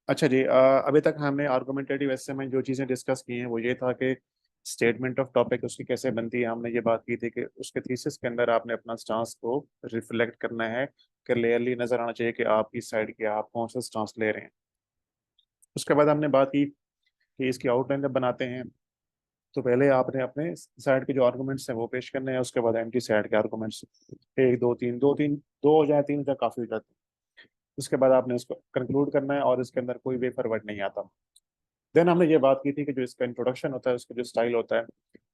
अच्छा जी, अभी तक हमने आर्गुमेंटेटिव एसे में जो चीज़ें डिस्कस की हैं वो ये था कि स्टेटमेंट ऑफ टॉपिक उसकी कैसे बनती है। हमने ये बात की थी कि उसके थीसिस के अंदर आपने अपना स्टांस को रिफ्लेक्ट करना है, क्लियरली नजर आना चाहिए कि आप किस साइड के, आप कौन सा स्टांस ले रहे हैं। उसके बाद हमने बात की कि इसकी आउटलाइन जब बनाते हैं तो पहले आपने अपने साइड के जो आर्गुमेंट्स हैं वो पेश करने हैं, उसके बाद एंटी साइड के आर्गुमेंट्स, एक दो तीन, दो हो जाए, तीन हो जाए, काफी हो जाते हैं। उसके बाद आपने उसको कंक्लूड करना है और इसके अंदर कोई वे फॉरवर्ड नहीं आता। देन हमने ये बात की थी कि जो इसका इंट्रोडक्शन होता है, उसका जो स्टाइल होता है,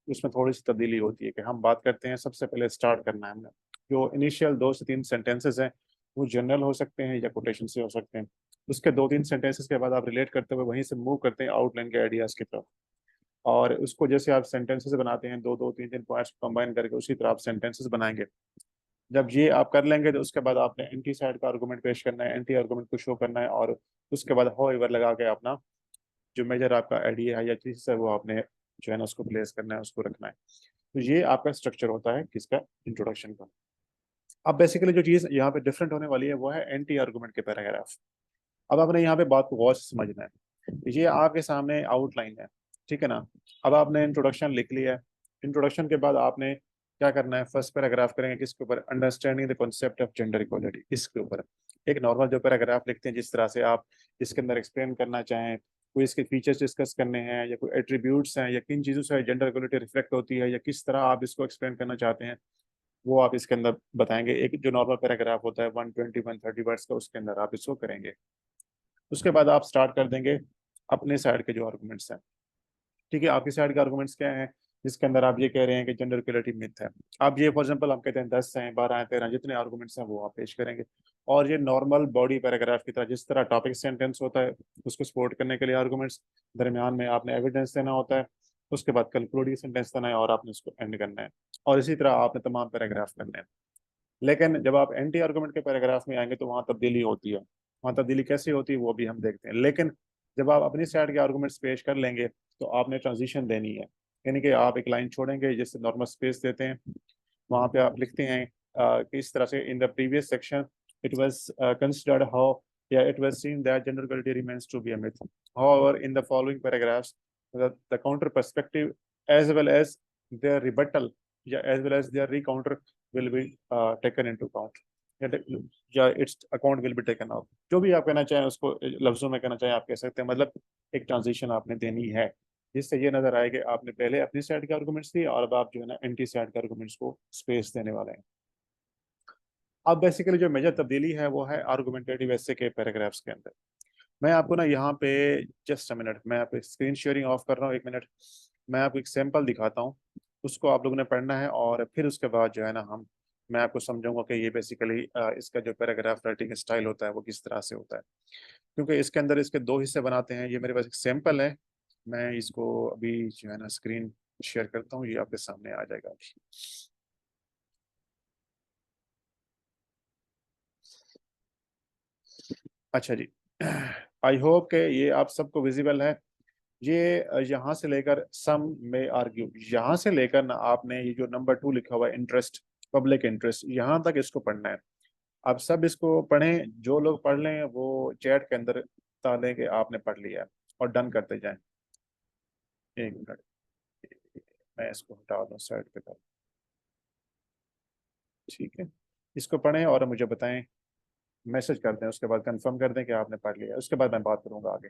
उसमें थोड़ी सी तब्दीली होती है कि हम बात करते हैं, सबसे पहले स्टार्ट करना है हमने। जो इनिशियल दो से तीन सेंटेंसेस हैं वो जनरल हो सकते हैं या कोटेशन से हो सकते हैं। उसके दो तीन सेंटेंसेस के बाद आप रिलेट करते हुए वहीं से मूव करते हैं आउटलाइन के आइडियाज की तरफ। और उसको जैसे आप सेंटेंसेस बनाते हैं, दो दो तीन तीन पॉइंट्स कंबाइन करके, उसी तरह आप सेंटेंसेस बनाएंगे। जब ये आप कर लेंगे तो उसके बाद आपने एंटी साइड का आर्गूमेंट पेश करना है, एंटी आर्गूमेंट को शो करना है, और उसके बाद हाउ एवर लगा के अपना जो मेजर आपका आइडिया है या चीज है वो आपने जो है ना उसको प्लेस करना है, उसको रखना है। तो ये आपका स्ट्रक्चर होता है किसका, इंट्रोडक्शन का। अब बेसिकली जो चीज यहाँ पे डिफरेंट होने वाली है वो है एंटी आर्गूमेंट के पैराग्राफ। अब आपने यहाँ पे बात को गौर से समझना है। ये आपके सामने आउटलाइन है, ठीक है ना। अब आपने इंट्रोडक्शन लिख लिया है। इंट्रोडक्शन के बाद आपने क्या करना है, फर्स्ट पैराग्राफ करेंगे किसके ऊपर, understanding the concept of gender equality, इसके ऊपर। एक नॉर्मल जो पैराग्राफ लिखते हैं जिस तरह से आप इसके अंदर एक्सप्लेन करना चाहें, कोई इसके फीचर्स डिस्कस करने हैं या कोई एट्रीब्यूट्स हैं या किन चीज़ों से जेंडर इक्वालिटी रिफ्लेक्ट होती है या किस तरह आप इसको एक्सप्लेन करना चाहते हैं, वो आप इसके अंदर बताएंगे। एक जो नॉर्मल पैराग्राफ होता है 120-130 वर्ड्स का, उसके अंदर आप इसको करेंगे। उसके बाद आप स्टार्ट कर देंगे अपने साइड के जो आर्गुमेंट्स हैं। ठीक है, आपकी साइड के आर्गुमेंट्स क्या हैं, जिसके अंदर आप ये कह रहे हैं कि जेंडर इक्वलिटी मिथ है। आप ये फॉर एग्जांपल हम कहते हैं 10 हैं, 12 हैं, 13, जितने आर्गुमेंट्स हैं वो आप पेश करेंगे। और ये नॉर्मल बॉडी पैराग्राफ की तरह, जिस तरह टॉपिक सेंटेंस होता है उसको सपोर्ट करने के लिए आर्गुमेंट्स, दरमियान में आपने एविडेंस देना होता है, उसके बाद कंक्लूडिंग सेंटेंस देना है और आपने उसको एंड करना है। और इसी तरह आपने तमाम पैराग्राफ करने हैं। लेकिन जब आप एंटी आर्गुमेंट के पैराग्राफ में आएंगे तो वहां तब्दीली होती है। वहां तब्दीली कैसी होती है वो भी हम देखते हैं। लेकिन जब आप अपनी साइड के आर्गुमेंट्स पेश कर लेंगे तो आपने ट्रांजिशन देनी है, यानी कि आप एक लाइन छोड़ेंगे जिससे नॉर्मल स्पेस देते हैं। वहां पे आप लिखते हैं कि इस तरह से, in the previous section it was considered how, या it was seen that gender equality remains to be a myth, however in the following paragraphs the counter perspective as well as their rebuttal, या as well as their recounter will be taken into account, या its account will be taken out। जो भी आप कहना चाहें उसको लफ्जों में कहना चाहें आप कह सकते हैं। मतलब एक ट्रांजिशन आपने देनी है जिससे ये नजर आए कि आपने पहले अपनी साइड के आर्गुमेंट्स दिए और अब आप जो है ना एंटी साइड के आर्गुमेंट्स को स्पेस देने वाले हैं। अब बेसिकली जो मेजर तब्दीली है वो है आर्गुमेंटेटिव एसे के पैराग्राफ्स के अंदर। मैं आपको ना यहाँ पे, जस्ट अ मिनट, मैं आपको स्क्रीन शेयरिंग ऑफ कर रहा हूँ, एक मिनट। मैं आपको एक सैंपल दिखाता हूँ, उसको आप लोगों ने पढ़ना है और फिर उसके बाद जो है ना मैं आपको समझाऊंगा कि ये बेसिकली इसका जो पैराग्राफ राइटिंग स्टाइल होता है वो किस तरह से होता है। क्योंकि इसके अंदर इसके दो हिस्से बनाते हैं। ये मेरे पास एक सैंपल है, मैं इसको अभी जो है ना स्क्रीन शेयर करता हूँ, ये आपके सामने आ जाएगा अभी। अच्छा जी, आई होप के ये आप सबको विजिबल है। ये यहाँ से लेकर सम में आर्ग्यू, यहाँ से लेकर ना आपने ये जो नंबर 2 लिखा हुआ है इंटरेस्ट, पब्लिक इंटरेस्ट, यहाँ तक इसको पढ़ना है। आप सब इसको पढ़ें, जो लोग पढ़ लें वो चैट के अंदर बता दें कि आपने पढ़ लिया है, और डन करते जाएं। एक मिनट, मैं इसको हटा दूँ साइड पे कर। ठीक है, इसको पढ़ें और मुझे बताएं, मैसेज कर दें, उसके बाद कंफर्म कर दें कि आपने पढ़ लिया। उसके बाद मैं बात करूंगा आगे।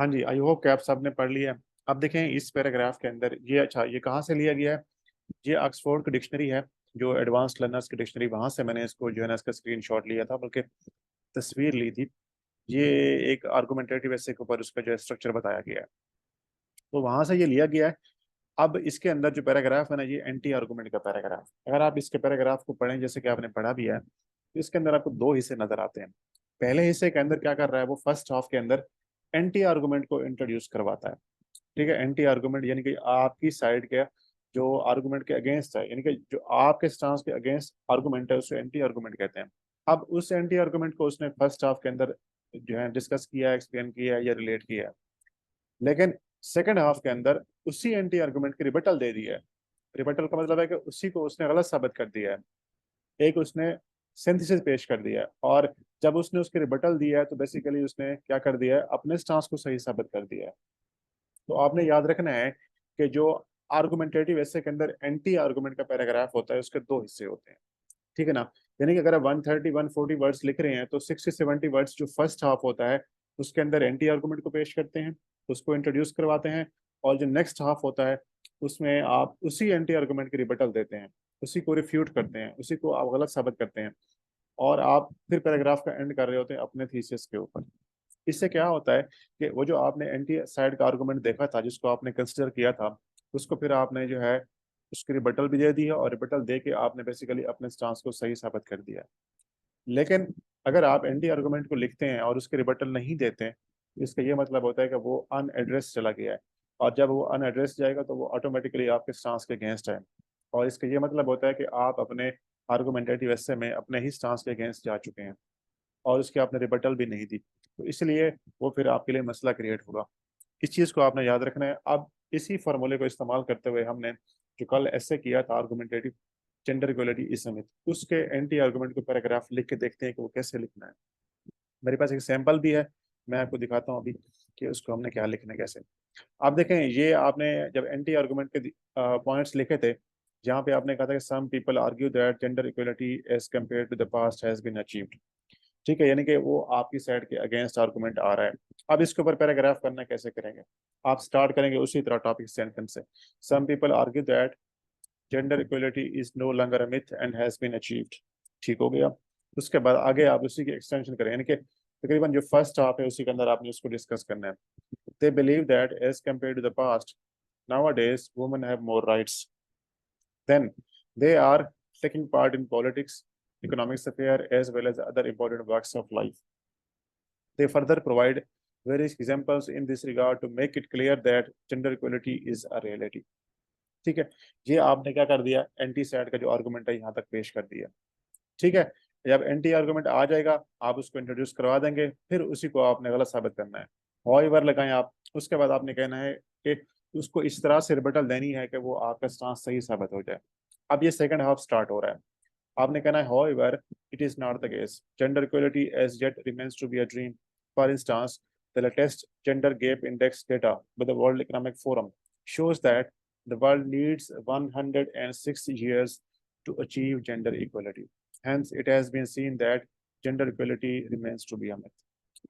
हाँ जी, आई होप कि आप सबने पढ़ लिया। अब देखें इस पैराग्राफ के अंदर ये, अच्छा ये कहाँ से लिया गया है? ये ऑक्सफोर्ड की डिक्शनरी है, जो एडवांस्ड लर्नर्स की डिक्शनरी, वहां से मैंने इसको जो है ना इसका स्क्रीनशॉट लिया था, बल्कि तस्वीर ली थी। ये एक आर्गुमेंटेटिव ऐसे के ऊपर उसका जो है स्ट्रक्चर बताया गया है, तो वहां से ये लिया गया है। अब इसके अंदर जो पैराग्राफ है ना, ये एंटी आर्गुमेंट का पैराग्राफ। अगर आप इसके पैराग्राफ को पढ़ें, जैसे कि आपने पढ़ा भी है, तो इसके अंदर आपको दो हिस्से नजर आते हैं। पहले हिस्से के अंदर क्या कर रहा है, वो फर्स्ट हाफ के अंदर एंटी आर्गुमेंट को इंट्रोड्यूस करवाता है। ठीक है, एंटी आर्गुमेंट यानी कि आपकी साइड के जो आर्गुमेंट के अगेंस्ट है, यानी कि जो आपके स्टांस के अगेंस्ट आर्गुमेंट है, उसे एंटी आर्गुमेंट कहते हैं। अब उस एंटी आर्गुमेंट को उसने फर्स्ट हाफ के अंदर जो है डिस्कस किया है, एक्सप्लेन किया है या रिलेट किया है। लेकिन सेकंड हाफ के अंदर उसी एंटी आर्गुमेंट की रिबटल दे दी है। रिबटल का मतलब है कि उसी को उसने गलत साबित कर दिया है, एक उसने सिंथेसिस पेश कर दिया है। और जब उसने उसकी रिबटल दिया है, तो बेसिकली उसने क्या कर दिया है, अपने स्टांस को सही साबित कर दिया है। तो आपने याद रखना है कि जो आर्गुमेंटेटिव ऐसे के अंदर एंटी आर्गुमेंट का पैराग्राफ होता है, उसके दो हिस्से होते हैं। ठीक है ना? यानी कि अगर आप 130 140 वर्ड्स लिख रहे हैं, तो 60 70 वर्ड्स जो फर्स्ट हाफ होता है, उसके अंदर एंटी आर्गुमेंट को पेश करते हैं, उसको इंट्रोड्यूस करवाते हैं। और जो नेक्स्ट हाफ होता है, उसमें आप उसी एंटी आर्गुमेंट की रिबटल देते हैं, उसी को रिफ्यूट करते हैं, उसी को आप गलत साबित करते हैं। और आप फिर पैराग्राफ का एंड कर रहे होते हैं अपने थीसिस के ऊपर। इससे क्या होता है कि वो जो आपने एंटी साइड का आर्गुमेंट देखा था, जिसको आपने कंसिडर किया था, उसको फिर आपने जो है उसकी रिबटल भी दे दी है, और रिबटल दे के आपने बेसिकली अपने स्टांस को सही साबित कर दिया है। लेकिन अगर आप एंटी आर्गुमेंट को लिखते हैं और उसके रिबटल नहीं देते हैं, तो इसका ये मतलब होता है कि वो अनएड्रेस चला गया है। और जब वो अनएड्रेस जाएगा, तो वो ऑटोमेटिकली आपके स्टांस के अगेंस्ट है। और इसका ये मतलब होता है कि आप अपने आर्गुमेंटेटिव एस्से में अपने ही स्टांस के अगेंस्ट जा चुके हैं, और उसकी आपने रिबटल भी नहीं दी। तो इसलिए वो फिर आपके लिए मसला क्रिएट होगा। इस चीज़ को आपने याद रखना है। अब इसी फार्मूले को इस्तेमाल करते हुए हमने जो कल ऐसे किया था आर्गुमेंटेटिव जेंडर इक्वलिटी इस समित, उसके एंटी आर्गुमेंट को पैराग्राफ लिख के देखते हैं कि वो कैसे लिखना है। मेरे पास एक सैंपल भी है, मैं आपको दिखाता हूँ अभी कि उसको हमने क्या लिखना है कैसे। आप देखें, ये आपने जब एंटी आर्गुमेंट के पॉइंट्स लिखे थे, जहाँ पे आपने कहा था कि some people argue that gender equality as compare to the past has been achieved. ठीक है, यानी कि वो आपकी साइड के अगेंस्ट आर्गुमेंट आ रहा है। अब इसके ऊपर पैराग्राफ करना कैसे करेंगे? आप स्टार्ट करेंगे उसी तरह टॉपिक सेंटेंस से। Some people argue that gender equality is no longer a myth and has been achieved. ठीक हो गया। उसके बाद आगे आप उसी की एक्सटेंशन करें, यानी कि तकरीबन जो फर्स्ट हाफ है उसी के अंदर आपने उसको डिस्कस करना है। They believe that as compare to the past nowadays women have more rights. Then they are taking part in politics, economics affair, as well as other important walks of life. They further provide various examples in this regard to make it clear that gender equality is a reality. ठीक है, ये आपने क्या कर दिया, anti side का जो argument है यहाँ तक पेश कर दिया। ठीक है, जब एंटी आर्गुमेंट आ जाएगा, आप उसको इंट्रोड्यूस करवा देंगे, फिर उसी को आपने गलत साबित करना है। हॉइवर लगाएं आप, उसके बाद आपने कहना है कि उसको इस तरह से रिबटल देनी है कि वो आपका स्टांस सही साबित हो जाए। अब ये सेकंड हाफ स्टार्ट हो रहा है। आपने कहना है, however, it is not the case. Gender equality as yet remains to be a dream. For instance, the latest gender gap index data by the World Economic Forum shows that the world needs 106 years to achieve gender equality. Hence, it has been seen that gender equality remains to be a myth.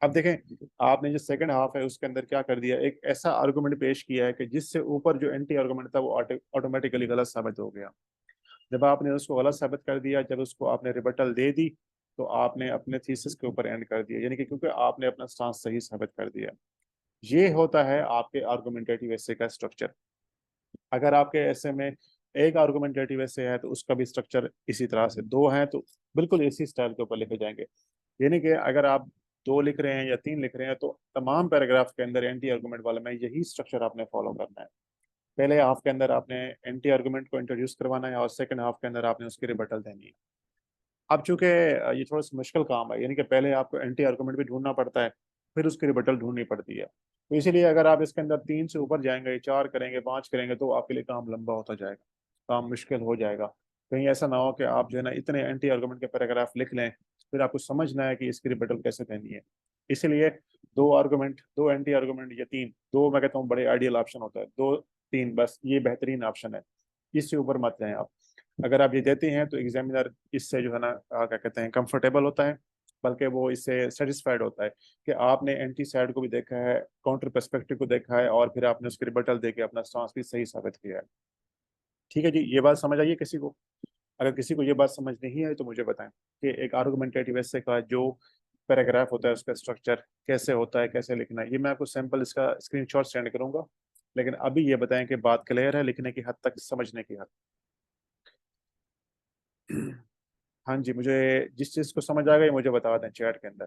अब देखें, आपने जो second half है उसके अंदर क्या कर दिया, एक ऐसा आर्गुमेंट पेश किया है कि जिससे ऊपर जो एंटी आर्गुमेंट था वो ऑटोमेटिकली गलत साबित हो गया। जब आपने उसको गलत साबित कर दिया, जब उसको आपने रिबटल दे दी, तो आपने अपने थीसिस के ऊपर एंड कर दिया, यानी कि क्योंकि आपने अपना स्टांस सही साबित कर दिया। ये होता है आपके आर्गुमेंटेटिव एसे का स्ट्रक्चर। अगर आपके ऐसे में एक आर्गुमेंटेटिव एसे है, तो उसका भी स्ट्रक्चर इसी तरह से, दो हैं तो बिल्कुल इसी स्टाइल के ऊपर लिखे जाएंगे। यानी कि अगर आप दो लिख रहे हैं या तीन लिख रहे हैं, तो तमाम पैराग्राफ के अंदर एंटी आर्गुमेंट वाले में यही स्ट्रक्चर आपने फॉलो करना है। पहले हाफ के अंदर आपने एंटी आर्गुमेंट को इंट्रोड्यूस करवाना है, और सेकंड हाफ के अंदर आपने उसकी रिबटल देनी है। अब चूंकि ये थोड़ा सा मुश्किल काम है, यानी कि पहले आपको एंटी आर्गुमेंट भी ढूंढना पड़ता है, फिर उसकी रिबटल ढूंढनी पड़ती है। तो इसीलिए अगर आप इसके अंदर तीन से ऊपर जाएंगे, चार करेंगे, पांच करेंगे, तो आपके लिए काम लंबा होता जाएगा, काम मुश्किल हो जाएगा। कहीं ऐसा ना हो कि आप जो है ना इतने एंटी आर्गुमेंट के पैराग्राफ लिख लें, फिर आपको समझना है कि इसकी रिबटल कैसे देनी है। इसलिए दो आर्गुमेंट, दो एंटी आर्गुमेंट या तीन, दो मैं कहता हूँ बड़े आइडियल ऑप्शन होता है, दो तीन बस ये बेहतरीन ऑप्शन है। इससे ऊपर मत जाएं आप। अगर आप ये देते हैं, तो एग्जामिनर इससे जो है ना क्या कहते हैं कंफर्टेबल होता है, बल्कि वो इससे सेटिस्फाइड होता है कि आपने एंटी साइड को भी देखा है, काउंटर पर्सपेक्टिव को देखा है, और फिर आपने उसके रिबटल देके अपना स्टांस भी सही साबित किया है। ठीक है जी, ये बात समझ आइए किसी को? अगर किसी को ये बात समझ नहीं आई तो मुझे बताएं कि एक आर्गुमेंटेटिव एसे का जो पैराग्राफ होता है उसका स्ट्रक्चर कैसे होता है, कैसे लिखना है। ये मैं आपको सैंपल इसका स्क्रीनशॉट सेंड करूंगा, लेकिन अभी ये बताएं कि बात क्लियर है लिखने की हद तक, समझने की हद? हाँ जी, मुझे जिस चीज़ को समझ आ गई मुझे बता दें चैट के अंदर।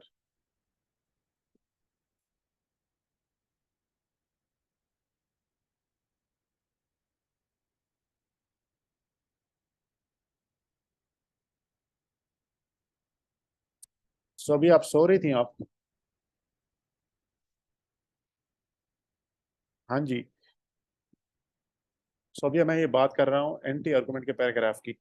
सो अभी आप सो रही थी आप? हाँ जी। सो अभी मैं ये बात कर रहा हूँ एंटी आर्गुमेंट के पैराग्राफ की।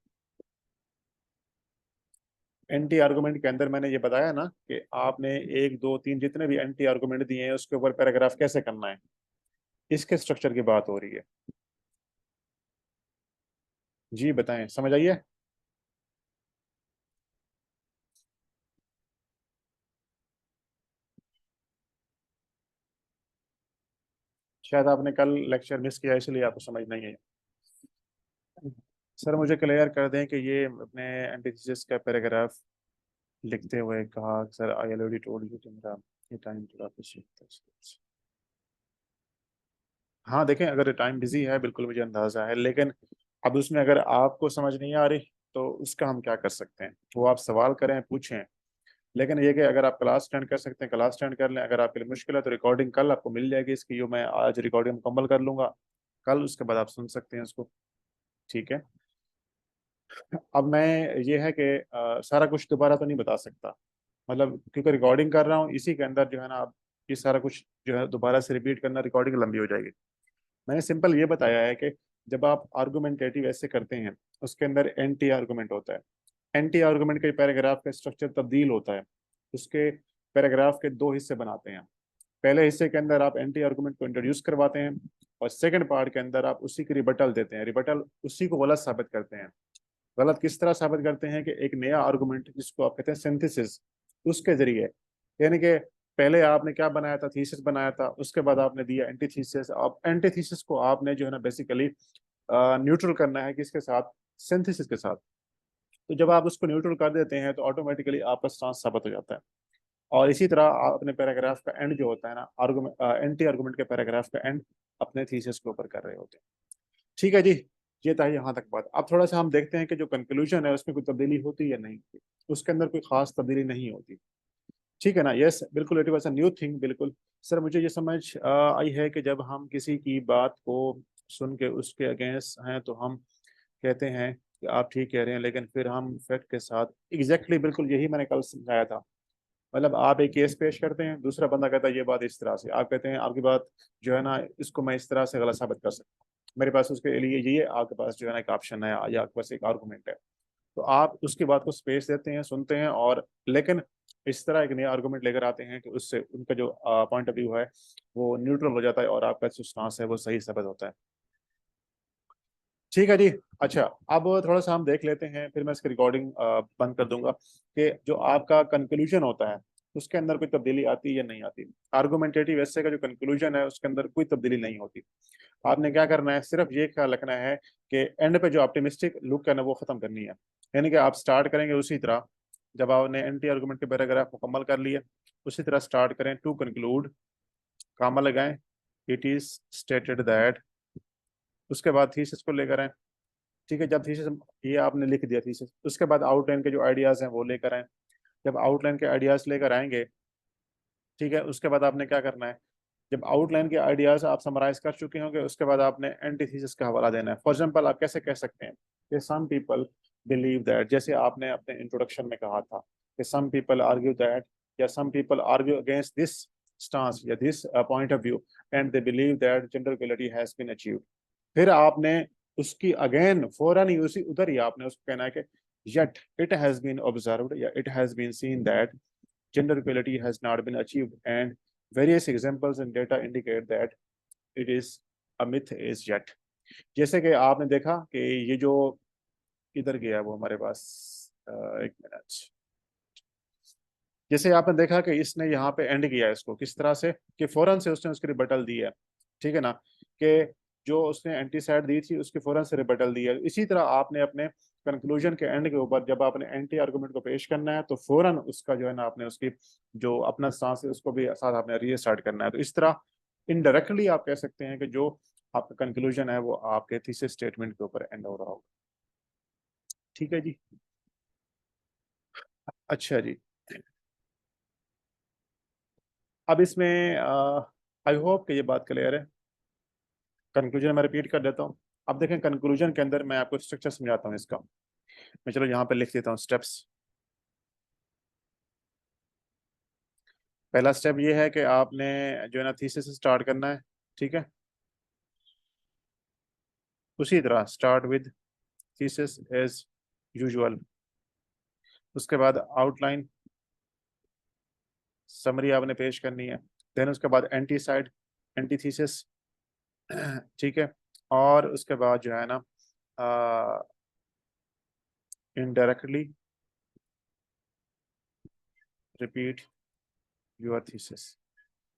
एंटी आर्गुमेंट के अंदर मैंने ये बताया ना कि आपने एक दो तीन जितने भी एंटी आर्गुमेंट दिए हैं उसके ऊपर पैराग्राफ कैसे करना है, इसके स्ट्रक्चर की बात हो रही है। जी बताएं, समझ आइए? शायद आपने कल लेक्चर मिस किया इसलिए आपको समझ नहीं है। सर मुझे क्लियर कर दें कि ये अपने एंटीथेसिस का पैराग्राफ लिखते हुए कहा, sir I already told you कि मेरा ये टाइम थोड़ा बिजी था। हाँ देखें, अगर टाइम बिजी है बिल्कुल मुझे अंदाजा है, लेकिन अब उसमें अगर आपको समझ नहीं आ रही तो उसका हम क्या कर सकते हैं? वो आप सवाल करें, पूछें। लेकिन ये कि अगर आप क्लास अटेंड कर सकते हैं क्लास अटेंड कर लें, अगर आपके लिए मुश्किल है तो रिकॉर्डिंग कल आपको मिल जाएगी इसकी, जो मैं आज रिकॉर्डिंग मुकम्मल कर लूंगा कल, उसके बाद आप सुन सकते हैं उसको। ठीक है। अब मैं ये है कि सारा कुछ दोबारा तो नहीं बता सकता, मतलब क्योंकि रिकॉर्डिंग कर रहा हूँ इसी के अंदर जो है ना, आप ये सारा कुछ जो है दोबारा से रिपीट करना, रिकॉर्डिंग लंबी हो जाएगी। मैंने सिंपल ये बताया है कि जब आप आर्गुमेंटेटिव ऐसे करते हैं उसके अंदर एंटी आर्गुमेंट होता है। एंटी आर्गुमेंट के पैराग्राफ का स्ट्रक्चर तब्दील होता है, उसके पैराग्राफ के दो हिस्से बनाते हैं। पहले हिस्से के अंदर आप एंटी आर्गुमेंट को इंट्रोड्यूस करवाते हैं, और सेकंड पार्ट के अंदर आप उसी की रिबटल देते हैं, रिबटल उसी को गलत साबित करते हैं। गलत किस तरह साबित करते हैं कि एक नया आर्गुमेंट जिसको आप कहते हैं सिंथेसिस, उसके जरिए, यानी कि पहले आपने क्या बनाया था, थीसिस बनाया था, उसके बाद आपने दिया एंटीथीसिस। आप एंटीथीसिस को आपने जो है ना बेसिकली न्यूट्रल करना है किसके साथ? सिंथेसिस के साथ। तो जब आप उसको न्यूट्रल कर देते हैं तो ऑटोमेटिकली आपका स्टांस साबित हो जाता है। और इसी तरह आप अपने पैराग्राफ का एंड जो होता है ना, आर्गुमेंट एंटी आर्गुमेंट के पैराग्राफ का एंड अपने थीसिस के ऊपर कर रहे होते हैं। ठीक है जी, ये था यहाँ तक बात। अब थोड़ा सा हम देखते हैं कि जो कंक्लूजन है उसमें कोई तब्दीली होती है या नहीं होती। उसके अंदर कोई खास तब्दीली नहीं होती। ठीक है ना? यस बिल्कुल, it was a new thing, बिल्कुल। सर मुझे ये समझ आई है कि जब हम किसी की बात को सुन के उसके अगेंस्ट हैं तो हम कहते हैं कि आप ठीक कह रहे हैं, लेकिन फिर हम फैक्ट के साथ एग्जैक्टली बिल्कुल यही मैंने कल समझाया था। मतलब आप एक केस पेश करते हैं, दूसरा बंदा कहता है ये बात इस तरह से, आप कहते हैं आपकी बात जो है ना इसको मैं इस तरह से गलत साबित कर सकता हूँ, मेरे पास उसके लिए ये आपके पास जो है ना एक ऑप्शन है या आपके पास एक आर्गूमेंट है। तो आप उसकी बात को स्पेस देते हैं, सुनते हैं, और लेकिन इस तरह एक नया आर्गूमेंट लेकर आते हैं कि उससे उनका जो पॉइंट ऑफ व्यू है वो न्यूट्रल हो जाता है और आपका जो स्टांस है वो सही साबित होता है। ठीक है जी। अच्छा, अब थोड़ा सा हम देख लेते हैं, फिर मैं इसकी रिकॉर्डिंग बंद कर दूंगा, कि जो आपका कंक्लूजन होता है उसके अंदर कोई तब्दीली आती है या नहीं आती। आर्गुमेंटेटिव एसे का जो कंक्लूजन है उसके अंदर कोई तब्दीली नहीं होती। आपने क्या करना है, सिर्फ ये ख्याल रखना है कि एंड पे जो ऑप्टिमिस्टिक लुक है ना वो खत्म करनी है। यानी कि आप स्टार्ट करेंगे उसी तरह, जब आपने एंटी आर्गुमेंट के पैराग्राफ मुकम्मल कर लिए उसी तरह स्टार्ट करें, टू कंक्लूड, कामा लगाएं, इट इज स्टेटेड दैट, उसके बाद थीसिस को लेकर आए। ठीक है, जब थीसिस ये आपने लिख दिया थीसिस, उसके बाद आउटलाइन के जो आइडियाज हैं वो लेकर आए। जब आउटलाइन के आइडियाज लेकर आएंगे, ठीक है, उसके बाद आपने क्या करना है, जब आउटलाइन के आइडियाज आप समराइज कर चुके होंगे उसके बाद आपने एंटीथेसिस का हवाला देना है। फॉर एग्जांपल आप कैसे कह सकते हैं कि सम पीपल बिलीव दैट, जैसे आपने अपने इंट्रोडक्शन में कहा था कि सम पीपल आर्ग्यू दैट, या some people argue against this stance या this point of view, and they believe that gender equality has been achieved. फिर आपने उसकी अगेन फौरन ही उसी उधर ही आपने उसको कहना है कि yet it has been observed, या it has been seen that gender equality has not been achieved, and various examples and data indicate that it is a myth is yet। जैसे कि आपने देखा कि ये जो इधर गया वो हमारे पास, एक मिनट, जैसे आपने देखा कि इसने यहाँ पे एंड किया है इसको किस तरह से कि फौरन से उसने उसकी रिबटल दी है, ठीक है ना, कि जो उसने एंटी साइड दी थी उसकी फौरन से रिबटल दी है। इसी तरह आपने अपने कंक्लूजन के एंड के ऊपर जब आपने एंटी आर्गुमेंट को पेश करना है तो फौरन उसका जो है ना आपने उसकी जो अपना स्टांस है उसको भी साथ आपने रीस्टार्ट करना है। तो इस तरह इनडायरेक्टली आप कह सकते हैं कि जो आपका कंक्लूजन है वो आपके थीसिस स्टेटमेंट के ऊपर एंड हो रहा होगा। ठीक है जी। अच्छा जी, अब इसमें आई होप कि ये बात क्लियर है। कंक्लूजन मैं रिपीट कर देता हूँ। अब देखें कंक्लूजन के अंदर मैं आपको स्ट्रक्चर समझाता हूँ इसका। मैं चलो यहाँ पे लिख देता हूँ स्टेप्स। पहला स्टेप ये है कि आपने जो है ना थीसिस से स्टार्ट करना है, ठीक है। उसी तरह start with thesis as usual. उसके बाद आउटलाइन समरी आपने पेश करनी है। देन उसके बाद एंटी साइड, एंटी थीसिस, ठीक है। और उसके बाद जो है ना इनडायरेक्टली रिपीट योर थीसिस,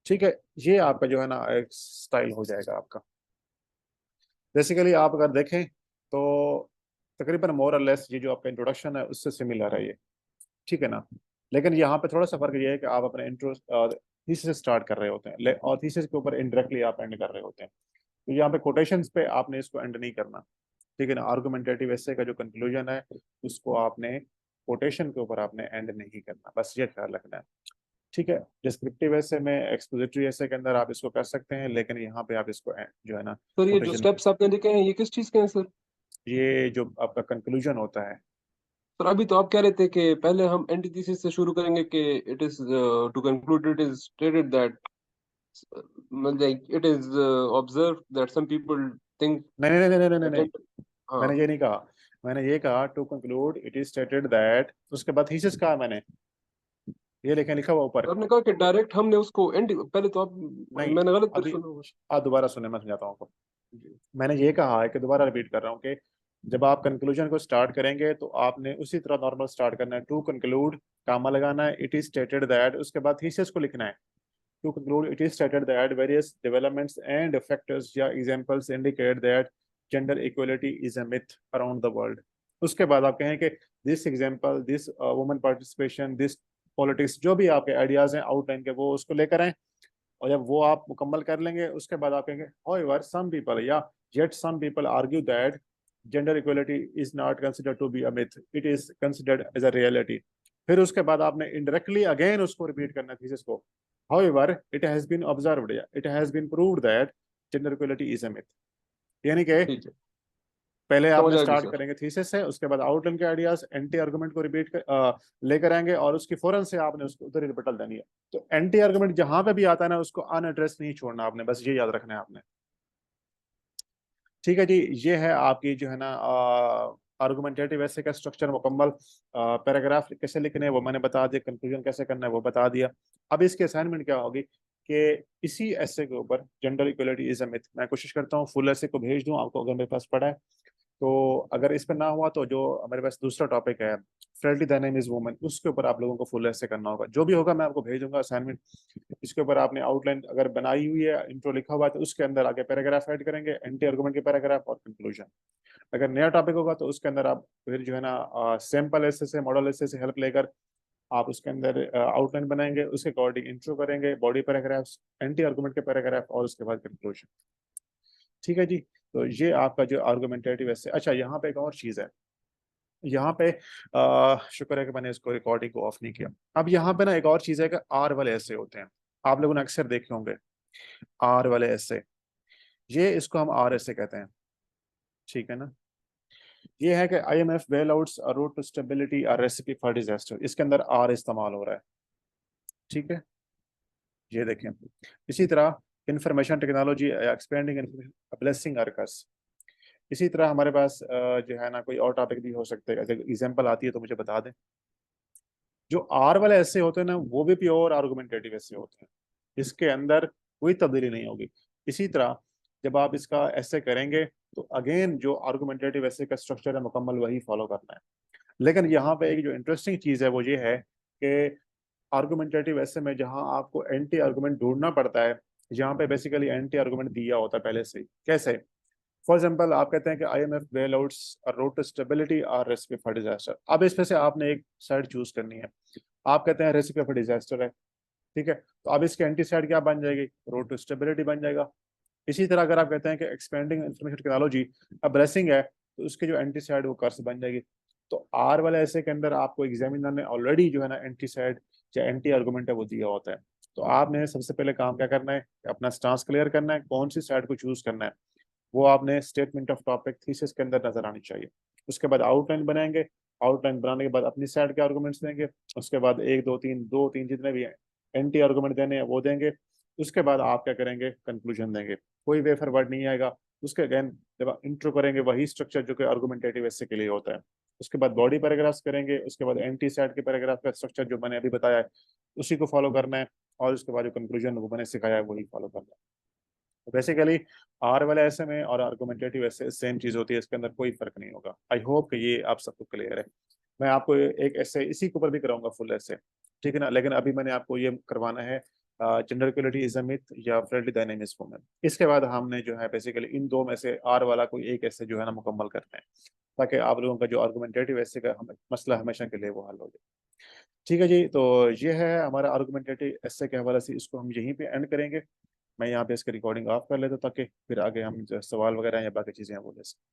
ठीक है। ये आपका जो है ना एक स्टाइल हो जाएगा आपका। बेसिकली आप अगर देखें तो तकरीबन मोर और लेस ये जो आपका इंट्रोडक्शन है उससे सिमिलर है ये, ठीक है ना। लेकिन यहाँ पे थोड़ा सा फर्क ये है कि आप अपने इंट्रो थीसिस से स्टार्ट कर रहे होते हैं और थीसिस के ऊपर इनडायरेक्टली आप एंड कर रहे होते हैं। तो यहाँ पे कोटेशंस पे आपने इसको एंड नहीं करना, ठीक है ना। आर्गुमेंटेटिव एसे का जो कंक्लूजन है उसको आपने कोटेशन के ऊपर आपने एंड नहीं करना, बस ये ख्याल रखना है, ठीक है। डिस्क्रिप्टिव ऐसे में एक्सपोजिटरी ऐसे के अंदर आप इसको कर सकते हैं, लेकिन यहाँ पे आप इसको जो है ना सर ये जो कोटेशन, स्टेप्स आपने लिखे हैं ये किस चीज के हैं सर? ये जो आपका कंक्लूजन होता है। सर अभी तो आप कह रहे थे कि पहले हम एंटीथेसिस से शुरू करेंगे कि it is to conclude it is stated that like it is observed that some people think नहीं नहीं नहीं नहीं नहीं नहीं नहीं, that हाँ। मैंने ये नहीं कहा। मैंने ये कहा to conclude it is stated that, उसके बाद थीसिस कहा मैंने, ये लिखा लिखा हुआ ऊपर। तो आपने कहा कि डायरेक्ट हमने उसको एंड पहले तो आप नहीं, मैंने गलत फिर अभी सुना होगा। आप दोबारा सुने, मैं समझाता हूँ आपको। मैंने ये कहा है कि दोबारा रिपीट कर रहा हूँ कि जब आप कंक्लूजन को स्टार्ट करेंगे तो आपने उसी तरह नॉर्मल स्टार्ट करना है। टू कंक्लूड कामा लगाना है, इट इज स्टेटेड दैट, उसके बाद थीसिस को लिखना है। To conclude it is stated that various developments and factors या examples indicate that gender equality is a myth around the world. उसके बाद आप कहें कि this example, this women participation, this politics, जो भी आपके आइडियाज हैं आउटलाइन के वो उसको लेकर आए। और जब वो आप मुकम्मल कर लेंगे उसके बाद आप कहेंगे however some people या yet some people argue that gender equality is not considered to be a myth, it is considered as a reality। फिर उसके बाद आपने indirectly again उसको रिपीट करना थीसिस को, however it has been observed, it has been proved that gender equality is a myth। यानी कि ठीक है, पहले समझ आपने आ गई स्टार्ट सर। करेंगे थीसिस से, उसके बाद आउटलाइन के आइडियाज एंटी आर्गुमेंट को रिपीट लेकर आएंगे और उसकी फौरन से आपने उसको उधर ही रिपीटल देनी है। तो एंटी आर्गुमेंट जहां पे भी आता है ना उसको अनएड्रेस नहीं छोड़ना आपने, बस ये याद रखना है आपने। ठीक है जी, ये है आपकी जो है ना आर्गुमेंटेटिव ऐसे का स्ट्रक्चर मुकम्मल। पैराग्राफ कैसे लिखने हैं वो मैंने बता दिया, कंक्लूजन कैसे करना है वो बता दिया। अब इसकी असाइनमेंट क्या होगी कि इसी ऐसे के ऊपर gender equality is a myth मैं कोशिश करता हूँ फुल ऐसे को भेज दूँ आपको अगर मेरे पास पड़ा है। तो अगर इस पर ना हुआ तो जो हमारे पास दूसरा टॉपिक है फ्रेडली द नेम इज वुमन, उसके ऊपर आप लोगों को फुल ऐसे करना होगा। जो भी होगा मैं आपको भेज दूंगा असाइनमेंट। इसके ऊपर आपने आउटलाइन अगर बनाई हुई है, इंट्रो लिखा हुआ है, तो उसके अंदर आगे पैराग्राफ ऐड करेंगे, एंटी आर्गुमेंट के पैराग्राफ और कंक्लूजन। अगर नया टॉपिक होगा तो उसके अंदर आप फिर जो है ना सैंपल ऐसे से मॉडल ऐसे से हेल्प लेकर आप उसके अंदर आउटलाइन बनाएंगे, उसके अकॉर्डिंग इंट्रो करेंगे, बॉडी पैराग्राफ्स, एंटी आर्गुमेंट के पैराग्राफ और उसके बाद कंक्लूजन। ठीक है जी। तो ये आपका जो आर्गुमेंटेटिव ऐसे। अच्छा, यहाँ पे एक और चीज़ है। यहाँ पे शुक्र है कि मैंने इसको रिकॉर्डिंग को ऑफ नहीं किया। अब यहाँ पे ना एक और चीज़ है कि आर वाले ऐसे होते हैं, आप लोगों ने अक्सर देखे होंगे आर वाले ऐसे। ये इसको हम आर ऐसे कहते हैं, ठीक है ना। ये है कि IMF bailouts a road to stability a recipe for disaster, इसके अंदर आर इस्तेमाल हो रहा है, ठीक है। ये देखें। इसी तरह इंफॉर्मेशन टेक्नोलॉजी एक्सपेंडिंग ब्लेसिंग अर्कस। इसी तरह हमारे पास जो है ना कोई और टॉपिक भी हो सकते हैं, अगर एग्जांपल आती है तो मुझे बता दें। जो आर वाले ऐसे होते हैं ना वो भी प्योर आर्गुमेंटेटिव ऐसे होते हैं, इसके अंदर कोई तब्दीली नहीं होगी। इसी तरह जब आप इसका ऐसे करेंगे तो अगेन जो आर्गुमेंटेटिव ऐसे का स्ट्रक्चर है मुकम्मल वही फॉलो करना है। लेकिन यहाँ पे एक जो इंटरेस्टिंग चीज़ है वो ये है कि आर्गुमेंटेटिव ऐसे में जहां आपको एंटी आर्गुमेंट ढूंढना पड़ता है, जहां पे बेसिकली एंटी आर्गुमेंट दिया होता है पहले से ही। कैसे? फॉर एग्जाम्पल आप कहते हैं कि IMF bailouts road to stability और रेसिपी फॉर डिजास्टर। अब इसमें से आपने एक साइड चूज करनी है। आप कहते हैं रेसिपी फॉर डिजास्टर है, ठीक है, तो अब इसके एंटी साइड क्या बन जाएगी? रोड टू स्टेबिलिटी बन जाएगा। इसी तरह अगर आप कहते हैं कि एक्सपेंडिंग इंफॉर्मेशन टेक्नोलॉजी अब ब्लेसिंग है, तो उसके जो एंटी साइड वो कर्स बन जाएगी। तो आर वाले ऐसे के अंदर आपको एग्जामिनर ने ऑलरेडी जो है ना एंटी साइड या एंटी आर्गुमेंट है वो दिया होता है। तो आपने सबसे पहले काम क्या करना है? अपना स्टांस क्लियर करना है, कौन सी साइड को चूज करना है वो आपने स्टेटमेंट ऑफ टॉपिक थीसिस के अंदर नजर आनी चाहिए। उसके बाद आउटलाइन बनाएंगे, आउटलाइन बनाने के बाद अपनी साइड के आर्गुमेंट्स देंगे, उसके बाद एक दो तीन जितने भी एंटी आर्गुमेंट देने हैं वो देंगे। उसके बाद आप क्या करेंगे? कंक्लूजन देंगे। कोई वे फॉरवर्ड नहीं आएगा। उसके अगेन जब आप इंट्रो करेंगे वही स्ट्रक्चर जो कि आर्गुमेंटेटिव एसे के लिए होता है। उसके बाद बॉडी पैराग्राफ्स करेंगे, उसके बाद एंटी साइड के पैराग्राफ का स्ट्रक्चर जो मैंने अभी बताया है उसी को फॉलो करना है, और उसके बाद जो कंक्लूजन वो मैंने सिखाया है वही फॉलो करना है। बेसिकली आर वाले ऐसे में और आर्गुमेंटेटिव ऐसे सेम चीज होती है, इसके अंदर कोई फर्क नहीं होगा। आई होप कि ये आप सबको क्लियर है। मैं आपको एक ऐसे इसी के ऊपर भी कराऊंगा फुल ऐसे, ठीक है ना, लेकिन अभी मैंने आपको ये करवाना है gender equality is a myth या फ्रेंडली डायनेमिक्स वुमेन। इसके बाद हमने जो है बेसिकली इन दो में से आर वाला कोई एक ऐसे जो है ना मुकम्मल करना है, ताकि आप लोगों का जो आर्गुमेंटेटिव ऐसे का मसला हमेशा के लिए वो हल हो जाए। ठीक है जी, तो ये है हमारा आर्गुमेंटेटिव ऐसे के हवाले से, इसको हम यहीं पे एंड करेंगे। मैं यहाँ पे इसकी रिकॉर्डिंग ऑफ कर लेता हूँ ताकि फिर आगे हम जो सवाल वगैरह या बाकी चीज़ें हैं वो ले सकें।